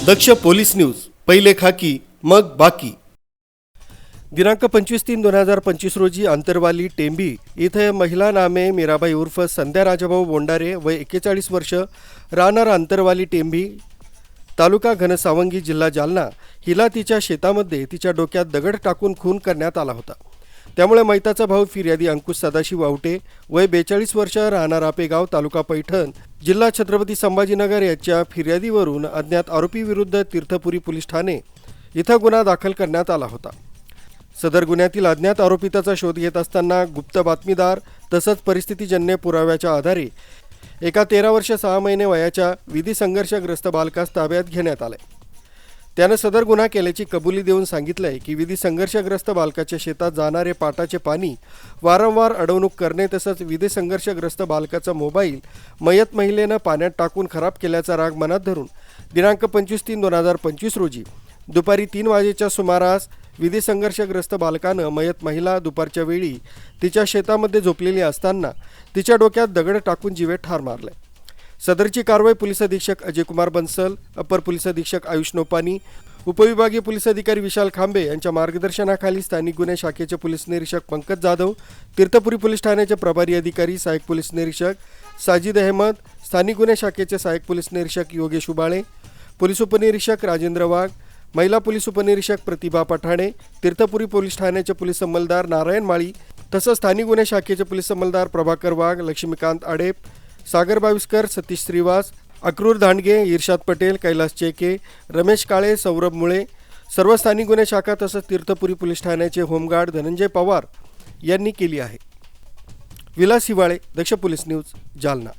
दक्ष police news, पहिले खाकी मग बाकी। दिनांक 25/3/2025 रोजी अंतरवाली टेंबी इथे महिला नामे मीराबाई उर्फ संध्या राजाभाऊ बोंडारे वय 41 वर्ष, राहणार अंतरवाली टेंबी, तालुका घनसावंगी, जिल्हा जालना, हिला तिच्या शेतामध्ये तिच्या डोक्यात दगड टाकून खून करण्यात आला होता। त्यामुळे मैताचा भाऊ फिर्यादी अंकुश सदाशिव आवटे वय 42 वर्ष, राहणार आपेगाव, तालुका पैठण, जिल्हा छत्रपती संभाजीनगर याच्या फिर्यादीवरून अज्ञात आरोपी विरुद्ध तीर्थपुरी पोलीस ठाणे इथं गुन्हा दाखल करण्यात आला होता। सदर गुन्ह्यातील अज्ञात आरोपिताचा शोध घेत असताना गुप्त बातमीदार तसंच परिस्थितीजन्य पुराव्याच्या आधारे एका 13 वर्ष 6 महिने वयाच्या विधी संघर्षग्रस्त बालकास ताब्यात घेण्यात आले। त्यानं सदर गुन्हा केल्याची कबुली देऊन सांगितलंय की विधी संघर्षग्रस्त बालकाच्या शेतात जाणारे पाटाचे पाणी वारंवार अडवणूक करणे तसंच विधी संघर्षग्रस्त बालकाचा मोबाईल मयत महिलेनं पाण्यात टाकून खराब केल्याचा राग मनात धरून दिनांक 25/3/2025 रोजी दुपारी 3 वाजेच्या सुमारास विधी संघर्षग्रस्त बालकानं मयत महिला दुपारच्या वेळी तिच्या शेतामध्ये झोपलेली असताना तिच्या डोक्यात दगड टाकून जीवे ठार मारले। सदरची कारवाई पोलीस अधीक्षक अजय कुमार बन्सल, अपर पोलीस अधीक्षक आयुष नोपानी, उपविभागीय पोलीस अधिकारी विशाल खांबे यांच्या मार्गदर्शनाखाली स्थानिक गुन्हे शाखेचे पोलीस निरीक्षक पंकज जाधव, तीर्थपुरी पोलीस ठाण्याचे प्रभारी अधिकारी सहाय्यक पोलीस निरीक्षक साजिद अहमद, स्थानिक गुन्हे शाखेचे सहाय्यक पोलीस निरीक्षक योगेश उबाळे, पोलीस उपनिरीक्षक राजेंद्र वाघ, महिला पोलीस उपनिरीक्षक प्रतिभा पठाणे, तीर्थपुरी पोलीस ठाण्याचे पोलीस अंमलदार नारायण माळी तसंच स्थानिक गुन्हे शाखेचे पोलीस अंमलदार प्रभाकर वाघ, लक्ष्मीकांत आडेप, सागर बाविस्कर, सतीश श्रीवास, अक्रूर धांडगे, इर्शाद पटेल, कैलास चेके, रमेश काळे, सौरभ मुळे, सर्व स्थानिक गुन्हे शाखा तसंच तीर्थपुरी पोलीस ठाण्याचे होमगार्ड धनंजय पवार यांनी केली आहे। विलास हिवाळे, दक्ष पोलीस न्यूज, जालना।